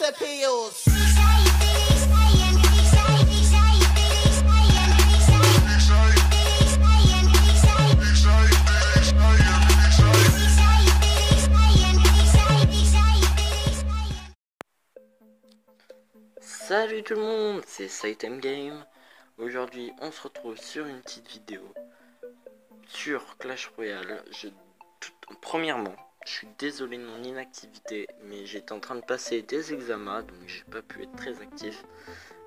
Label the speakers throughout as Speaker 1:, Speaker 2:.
Speaker 1: the pills.
Speaker 2: Salut tout le monde, c'est Saitem Game. Aujourd'hui on se retrouve sur une petite vidéo sur Clash Royale. Premièrement, je suis désolé de mon inactivité, mais j'étais en train de passer des examens, donc j'ai pas pu être très actif.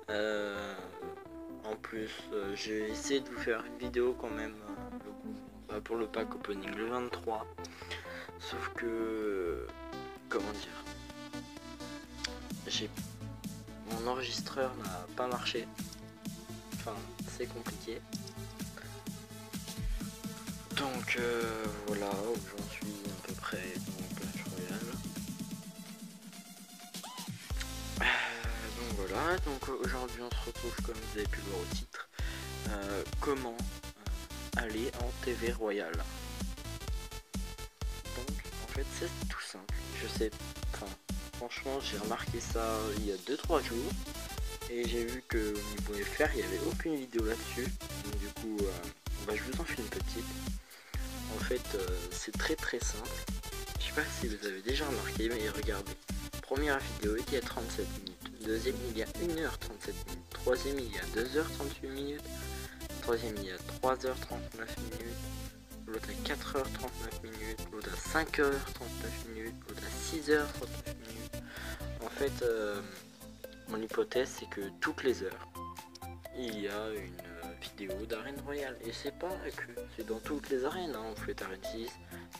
Speaker 2: En plus, j'ai essayé de vous faire une vidéo quand même pour le pack opening le 23. Sauf que, comment dire, mon enregistreur n'a pas marché. Enfin, c'est compliqué. Donc voilà où j'en suis à peu près dans Clash Royale. Donc voilà, donc aujourd'hui on se retrouve, comme vous avez pu le voir au titre, comment aller en TV Royale. Donc en fait c'est tout simple, je sais, franchement j'ai remarqué ça il y a 2-3 jours et j'ai vu que au niveau FR il n'y avait aucune vidéo là-dessus. Donc du coup je vous en fais une petite. En fait c'est très simple. Je sais pas si vous avez déjà remarqué, mais regardez. Première vidéo il y a 37 minutes. Deuxième il y a 1h37 minutes. Troisième il y a 2h38 minutes. Troisième il y a 3h39 minutes. L'autre à 4h39 minutes. L'autre à 5h39 minutes. L'autre à 6h39 minutes. En fait mon hypothèse c'est que toutes les heures il y a une vidéo d'arène royale, et c'est pas que c'est dans toutes les arènes, hein. On fait arène 6,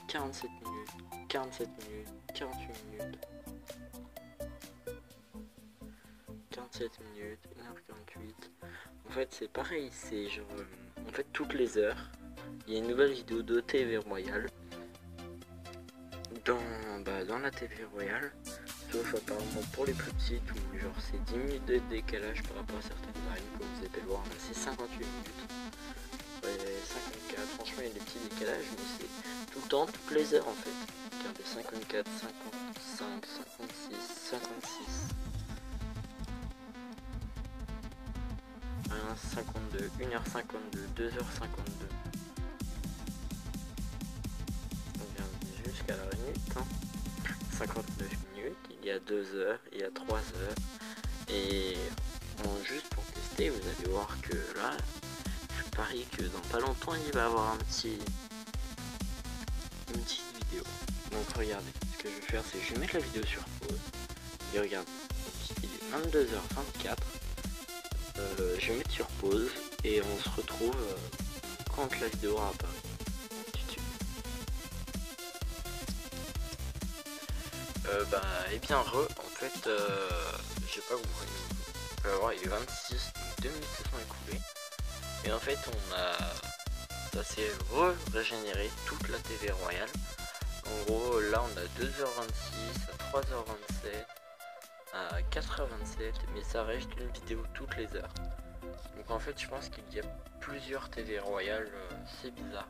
Speaker 2: 47 minutes, 47 minutes, 48 minutes, 47 minutes, 1h48. En fait c'est pareil, c'est genre en fait toutes les heures il y a une nouvelle vidéo de TV Royale dans la TV Royale. Sauf apparemment pour les plus petites où genre c'est 10 minutes de décalage par rapport à certaines arènes, comme vous avez pu le voir. Là c'est 58 minutes, 54, franchement il y a des petits décalages, mais c'est tout le temps, toutes les heures en fait. Regardez, 54, 55, 56, 56, 52, 1h52, 2h52. On vient jusqu'à la minute, hein. 59 minutes, il y a 2 heures, il y a 3 heures, et juste pour tester, vous allez voir que là, je parie que dans pas longtemps il va y avoir une petite vidéo. Donc regardez, ce que je vais faire c'est que je vais mettre la vidéo sur pause, et regardez, il est 22h24, je vais mettre sur pause, et on se retrouve quand la vidéo aura apparu. Et bien en fait j'ai pas compris. Il est 26, 2 minutes se sont écoulées, et en fait ça s'est régénéré toute la TV Royale. En gros là on a 2h26, à 3h27, à 4h27, mais ça reste une vidéo toutes les heures. Donc en fait je pense qu'il y a plusieurs TV Royale, c'est bizarre.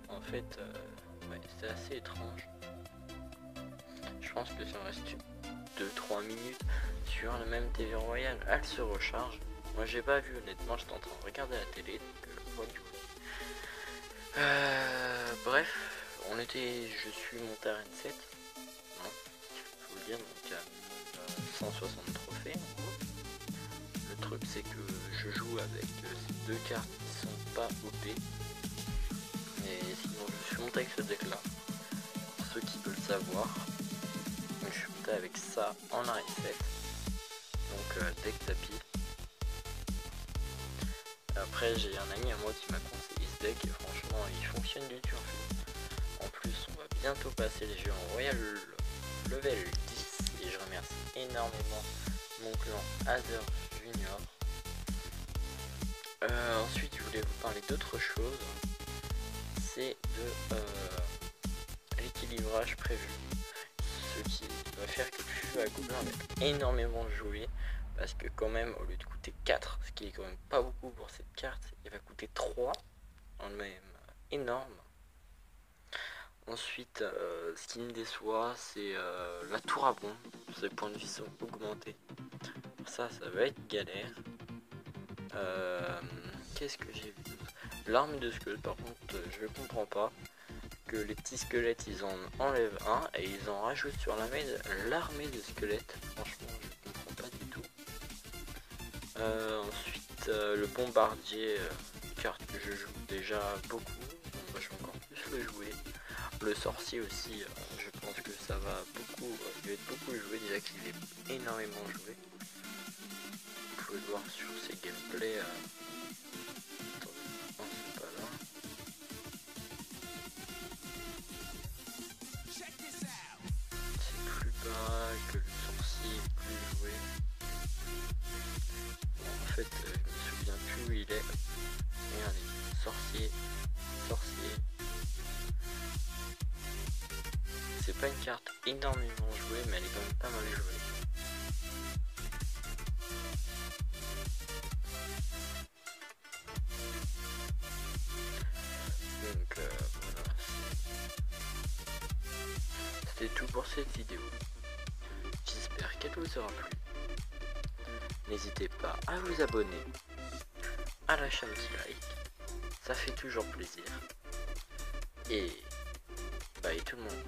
Speaker 2: En fait ouais, c'est assez étrange. Je pense que ça reste 2-3 minutes sur la même TV Royale, elle se recharge. Moi j'ai pas vu, honnêtement, j'étais en train de regarder la télé, donc voilà. Bref, je suis monté à RN7, hein, faut le dire, donc à 160 trophées en gros. Le truc c'est que je joue avec ces deux cartes qui sont pas OP, mais sinon je suis monté avec ce deck là, ceux qui veulent savoir. Je suis monté avec ça en arène 7, donc deck tapis. Après j'ai un ami à moi qui m'a conseillé ce deck et franchement il fonctionne du tout en fait. En plus on va bientôt passer les jeux en Royal level 10, et je remercie énormément mon clan Azer Junior. Ensuite je voulais vous parler d'autre chose, c'est de l'équilibrage prévu. Ce qui va faire que le feu à gobelin va être énormément joué, parce que quand même au lieu de coûter 4, ce qui est quand même pas beaucoup pour cette carte, il va coûter 3, en même énorme. Ensuite, ce qui me déçoit, c'est la tour à bombe. Ses points de vie sont augmentés. Ça va être galère. Qu'est-ce que j'ai vu? L'arme de squelette, par contre, je comprends pas. Que les petits squelettes, ils en enlèvent un et ils en rajoutent sur l'armée de squelettes. Franchement, je comprends pas du tout. Ensuite, le bombardier, carte que je joue déjà beaucoup. Donc, moi, je vais encore plus le jouer. Le sorcier aussi, je pense que ça va beaucoup, il va être beaucoup joué, déjà qu'il est énormément joué. Vous pouvez le voir sur ses gameplays. Attendez, non, c'est pas là. C'est plus bas que le sorcier est plus joué. Bon, en fait, je me souviens plus où il est. Regardez, sorcier. C'est pas une carte énormément jouée, mais elle est quand même pas mal jouée. Donc voilà. C'était tout pour cette vidéo. J'espère qu'elle vous aura plu. N'hésitez pas à vous abonner, à lâcher un petit like. Ça fait toujours plaisir. Et bye tout le monde.